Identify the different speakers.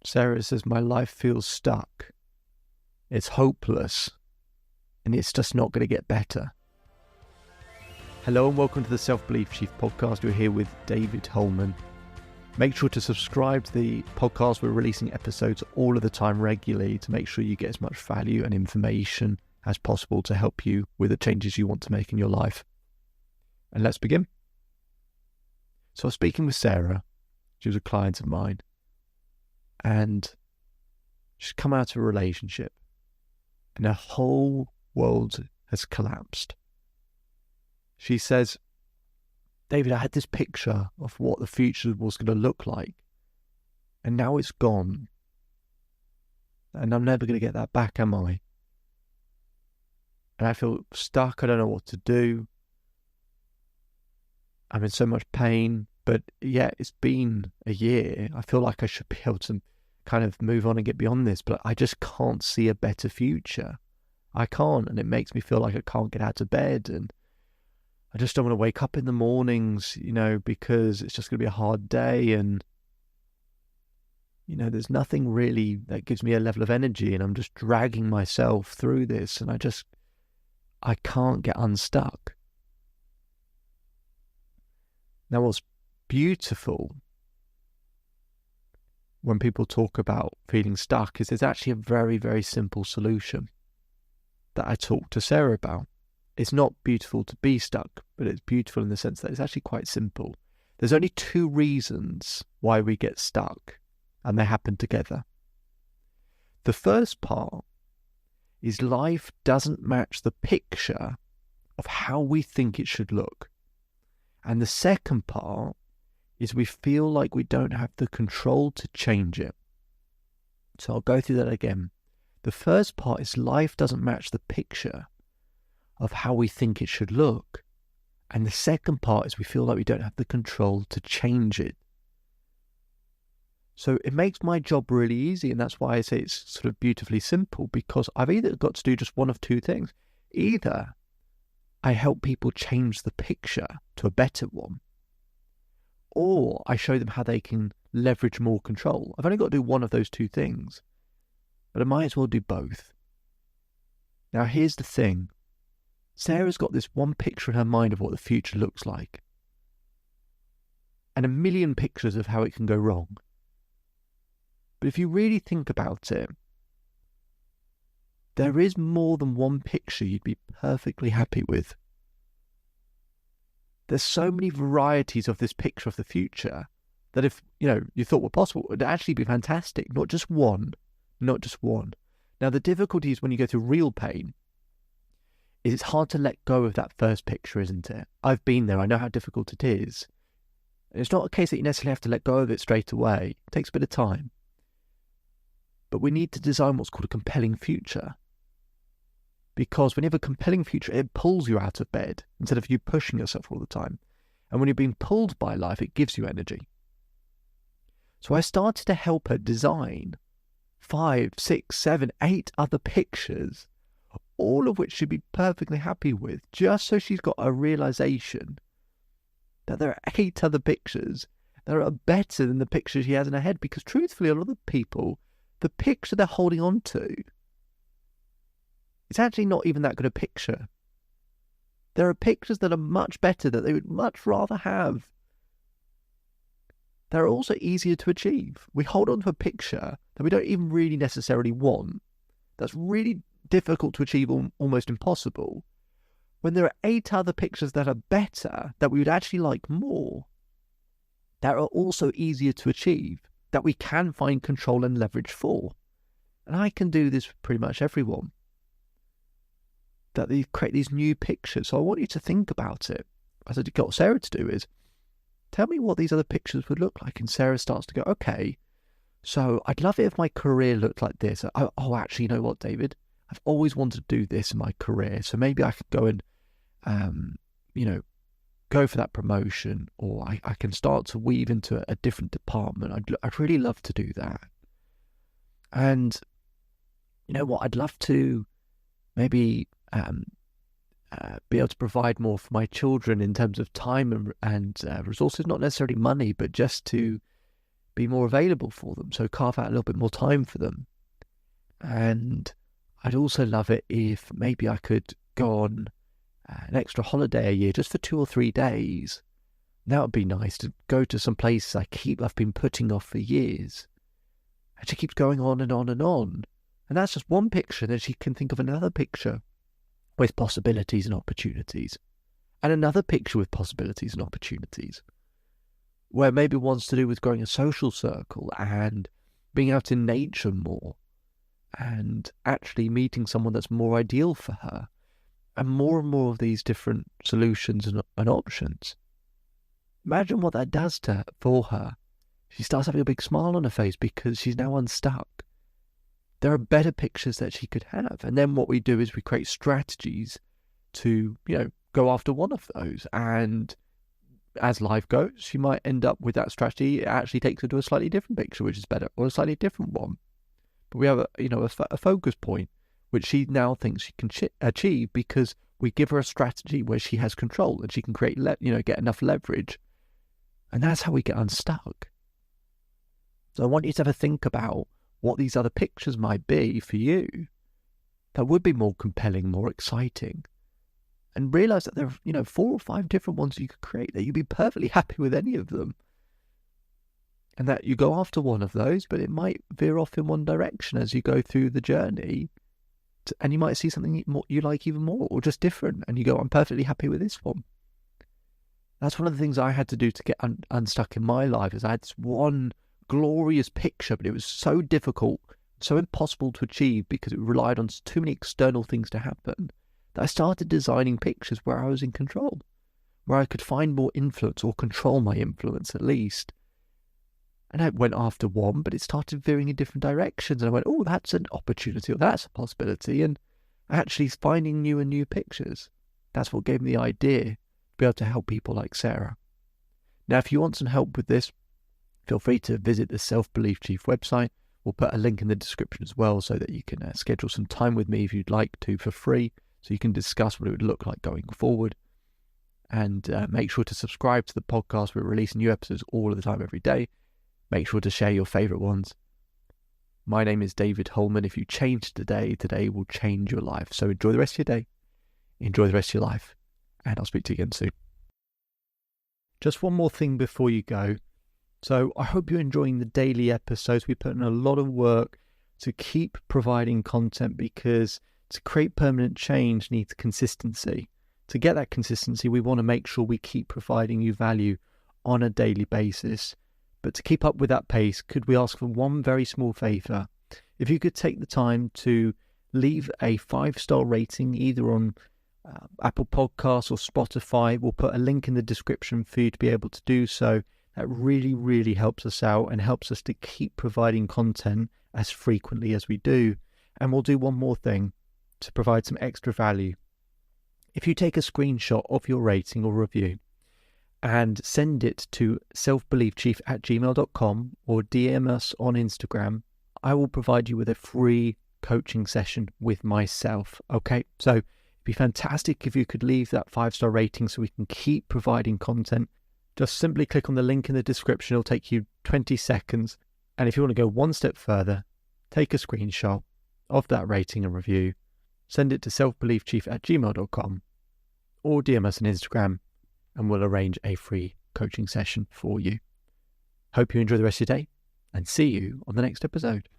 Speaker 1: Sarah says, my life feels stuck. It's hopeless. And it's just not going to get better. Hello and welcome to the Self-Belief Chief podcast. We're here with David Holman. Make sure to subscribe to the podcast. We're releasing episodes all of the time regularly to make sure you get as much value and information as possible to help you with the changes you want to make in your life. And let's begin. So I was speaking with Sarah. She was a client of mine. And she's come out of a relationship. And her whole world has collapsed. She says, David, I had this picture of what the future was going to look like. And now it's gone. And I'm never going to get that back, am I? And I feel stuck. I don't know what to do. I'm in so much pain. But yeah, it's been a year. I feel like I should be able to kind of move on and get beyond this. But I just can't see a better future. I can't. And it makes me feel like I can't get out of bed. And I just don't want to wake up in the mornings, because it's just going to be a hard day. And, there's nothing really that gives me a level of energy. And I'm just dragging myself through this. And I can't get unstuck. Now, what's beautiful when people talk about feeling stuck is there's actually a very, very simple solution that I talked to Sarah about. It's not beautiful to be stuck, but it's beautiful in the sense that it's actually quite simple. There's only two reasons why we get stuck, and they happen together. The first part is life doesn't match the picture of how we think it should look. And the second part is we feel like we don't have the control to change it. So I'll go through that again. The first part is life doesn't match the picture of how we think it should look. And the second part is we feel like we don't have the control to change it. So it makes my job really easy, and that's why I say it's sort of beautifully simple, because I've either got to do just one of two things. Either I help people change the picture to a better one, or I show them how they can leverage more control. I've only got to do one of those two things, but I might as well do both. Now, here's the thing. Sarah's got this one picture in her mind of what the future looks like, and a million pictures of how it can go wrong. But if you really think about it, there is more than one picture you'd be perfectly happy with. There's so many varieties of this picture of the future that if, you thought were possible, it would actually be fantastic. Not just one. Not just one. Now, the difficulty is when you go through real pain, is it's hard to let go of that first picture, isn't it? I've been there. I know how difficult it is. And it's not a case that you necessarily have to let go of it straight away. It takes a bit of time. But we need to design what's called a compelling future. Because when you have a compelling future, it pulls you out of bed instead of you pushing yourself all the time. And when you're being pulled by life, it gives you energy. So I started to help her design 5, 6, 7, 8 other pictures, all of which she'd be perfectly happy with, just so she's got a realization that there are 8 other pictures that are better than the picture she has in her head. Because truthfully, a lot of people, the picture they're holding on to, it's actually not even that good a picture. There are pictures that are much better that they would much rather have. They're also easier to achieve. We hold on to a picture that we don't even really necessarily want. That's really difficult to achieve, almost impossible. When there are 8 other pictures that are better, that we would actually like more, that are also easier to achieve, that we can find control and leverage for. And I can do this for pretty much everyone. That they create these new pictures. So I want you to think about it. As I got Sarah to do is, tell me what these other pictures would look like. And Sarah starts to go, okay, so I'd love it if my career looked like this. Oh, actually, you know what, David? I've always wanted to do this in my career. So maybe I could go and, go for that promotion, or I can start to weave into a different department. I'd really love to do that. And you know what? I'd love to maybe be able to provide more for my children in terms of time and resources, not necessarily money, but just to be more available for them. So carve out a little bit more time for them. And I'd also love it if maybe I could go on an extra holiday a year just for 2 or 3 days. That would be nice, to go to some places I've been putting off for years. And she keeps going on and on and on. And that's just one picture. Then she can think of another picture with possibilities and opportunities. And another picture with possibilities and opportunities, where maybe one's to do with growing a social circle and being out in nature more and actually meeting someone that's more ideal for her, and more of these different solutions and options. Imagine what that does for her. She starts having a big smile on her face because she's now unstuck. There are better pictures that she could have. And then what we do is we create strategies to, go after one of those. And as life goes, she might end up with that strategy. It actually takes her to a slightly different picture, which is better, or a slightly different one. But we have a focus point, which she now thinks she can achieve because we give her a strategy where she has control and she can create, get enough leverage. And that's how we get unstuck. So I want you to have a think about what these other pictures might be for you that would be more compelling, more exciting. And realize that there are, 4 or 5 different ones you could create, that you'd be perfectly happy with any of them. And that you go after one of those, but it might veer off in one direction as you go through the journey. And you might see something you like even more, or just different. And you go, I'm perfectly happy with this one. That's one of the things I had to do to get unstuck in my life, is I had this one glorious picture, but it was so difficult, so impossible to achieve because it relied on too many external things to happen, that I started designing pictures where I was in control, where I could find more influence, or control my influence at least. And I went after one, but it started veering in different directions. And I went, oh, that's an opportunity, or that's a possibility. And actually finding new pictures. That's what gave me the idea to be able to help people like Sarah. Now, if you want some help with this, feel free to visit the Self-Belief Chief website. We'll put a link in the description as well, so that you can schedule some time with me if you'd like to, for free, so you can discuss what it would look like going forward. And make sure to subscribe to the podcast. We're releasing new episodes all of the time, every day. Make sure to share your favourite ones. My name is David Holman. If you change today will change your life. So enjoy the rest of your day. Enjoy the rest of your life. And I'll speak to you again soon. Just one more thing before you go. So I hope you're enjoying the daily episodes. We put in a lot of work to keep providing content, because to create permanent change needs consistency. To get that consistency, we want to make sure we keep providing you value on a daily basis. But to keep up with that pace, could we ask for one very small favour? If you could take the time to leave a 5-star rating, either on Apple Podcasts or Spotify. We'll put a link in the description for you to be able to do so. That really, really helps us out and helps us to keep providing content as frequently as we do. And we'll do one more thing to provide some extra value. If you take a screenshot of your rating or review and send it to selfbeliefchief@gmail.com or DM us on Instagram, I will provide you with a free coaching session with myself. Okay, so it'd be fantastic if you could leave that 5-star rating so we can keep providing content. Just simply click on the link in the description. It'll take you 20 seconds. And if you want to go one step further, take a screenshot of that rating and review, send it to selfbeliefchief@gmail.com or DM us on Instagram, and we'll arrange a free coaching session for you. Hope you enjoy the rest of your day, and see you on the next episode.